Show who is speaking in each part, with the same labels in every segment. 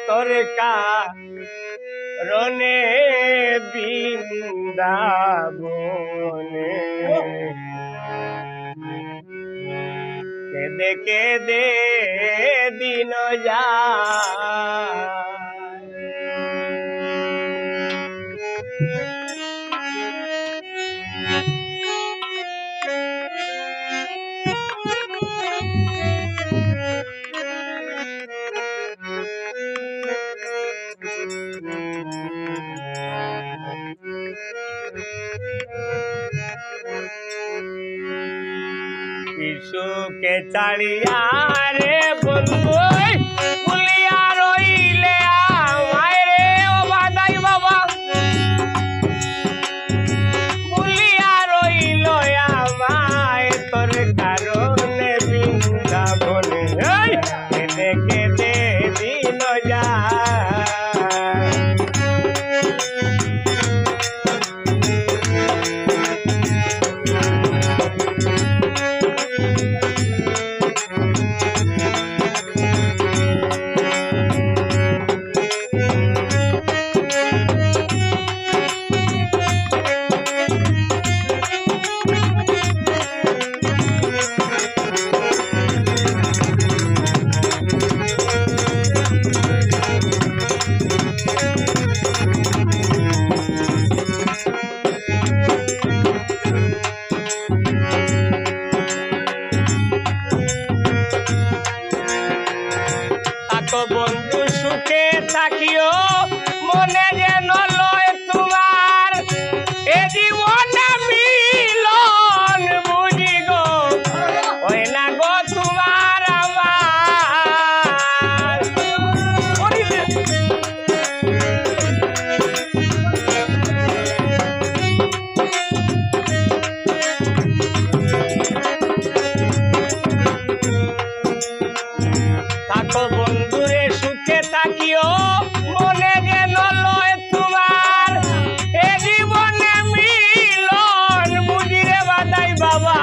Speaker 1: তোর কারণে বৃন্দাবনে কেঁদে কেঁদে দিন যায়। শিশুকে ছাড়িয়া রে বন্ধু ভুলিয়া রইলে আমায় রে ও বাদাই বাবা ভুলিয়া রইল আমায় তোর কারণে বৃন্দাবনে কেঁদে কেঁদে দিন যায়। বন্ধু সুখে থাকিও মনে যেন লয় তোমার এ জীবনে মিলন বুঝি গো ওই না গো তোমার আমার থাকো বন্ধুরে সুখে থাকিও মনে যেন লয় তোমার এ জীবনে মিলন বুঝিরে বাদাই বাবা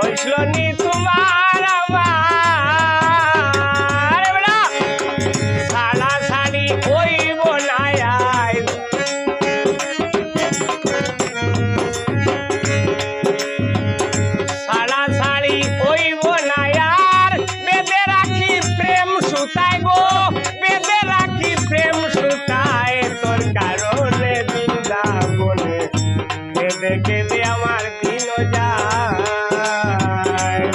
Speaker 1: ঐশনি তোমার আমার সাড়া সাড়ি হইব না সাড়া সাড়ি হইব না সুতায় গো বেঁধে রাখি প্রেম সুতায় তোর কারণে বৃন্দাবনে কেঁদে কেঁদে আমার দিন যায়।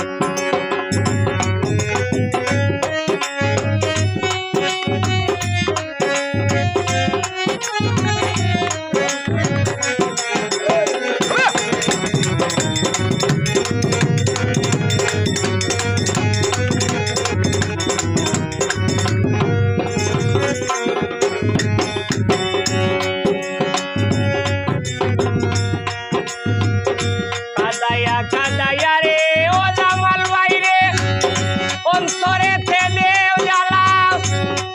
Speaker 1: কাদায়া রে ও জামাল বাইরে অন্তরে থেদে জ্বালা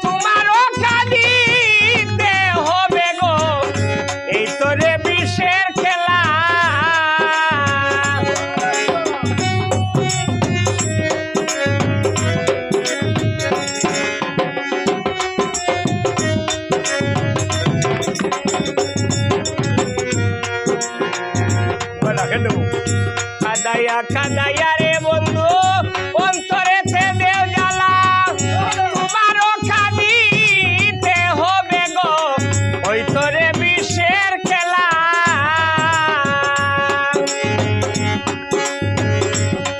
Speaker 1: তোমারও কাঁদিতে হবে গো এই তোরে বিষের খেলা বলা কেন কাদায়া কাদায়া রে বন্ধু অন্তরে থেদে জ্বালা তোমারও কাঁদিতে হবে গো ওই তোরে বিষের খেলা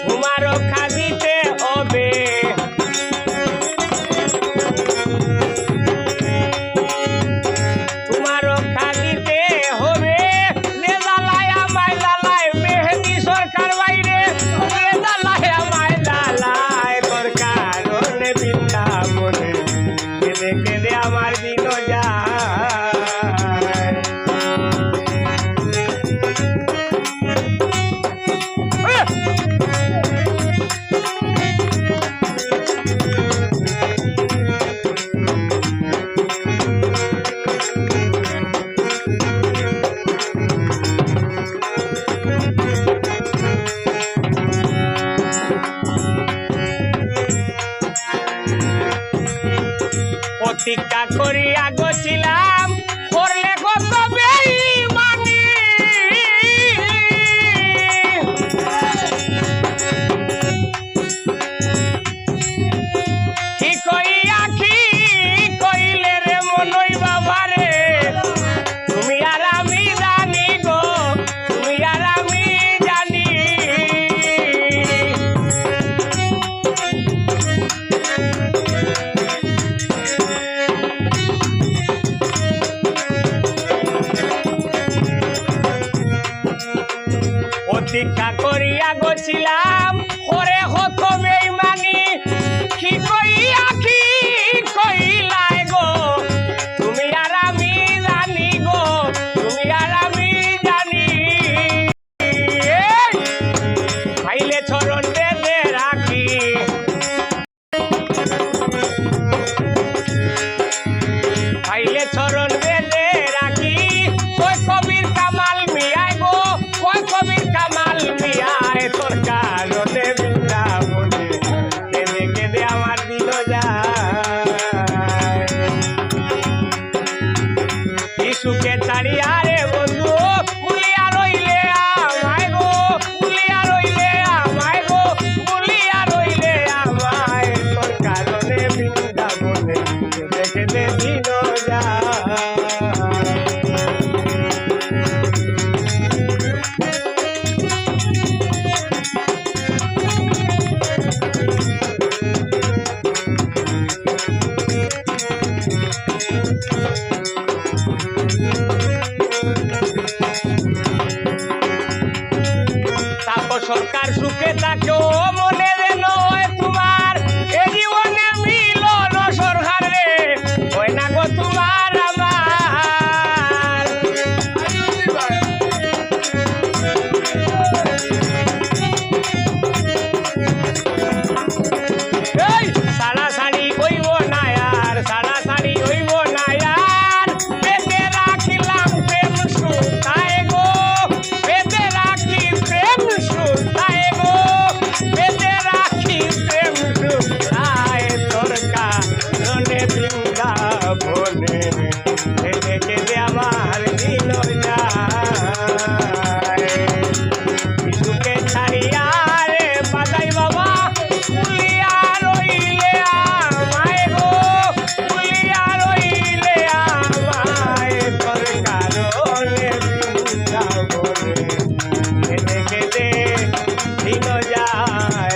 Speaker 1: তোমারও কাঁদিতে হবে তোমারও কাঁদিতে হবে যে জ্বালায় আমায় জ্বালায় মেহেদি সরকার বাইরে প্রতীক্ষা করিয়া গছিলাম করলে কত বেঈমানি কি কইয়া কি কইলে রে মনই বাবা রে তুমি আর আমি জানি গো তুমি আর আমি জানি প্রতীক্ষা করিয়া গছিলাম ওরে হত বেঈমানি কি কইয়া কি কইলাই গো তুমি আর আমি জানি গো তুমি আর আমি জানি ভাইলে চরণ বেঁধে রাখি ভাইলে চরণ বেঁধে রাখি কই কবির কামাল মিয়াই গো কই কবির কামাল মিয়াই তোর কারণে বৃন্দাবনে কেঁদে কেঁদে আমার দিল যায় শিশুকে ছাড়িয়া রে বন্ধু ভুলিয়া রইলে আমায় গো ভুলিয়া রইলে আমায় গো ভুলিয়া রইলে আমায় তোর কারণে বৃন্দাবনে কেঁদে কেঁদে দিল যায় তারপর সরকার সুখে থাকে ও মনে যেন হয় তোমার এ জীবনে মিলন সরকার রে হয় না গো তোমার আমার এই সাড়াসাড়ি হইব না আর সাড়াসাড়ি হইব না আর বেঁধে রাখিলাম প্রেম সুতায় গো বেঁধে রাখি প্রেম সুতায় গো বেঁধে রাখি প্রেম সুতায় তোর কারণে বৃন্দাবনে কেঁদে কেঁদে আমার দিল যায় শিশুকে ছাড়িয়া রে বাজাই বাবা ভুলিয়া রইলে আমায় গো ভুলিয়া রইলে আমায় তোর কারণে বৃন্দাবনে কেঁদে কেঁদে দিল যায়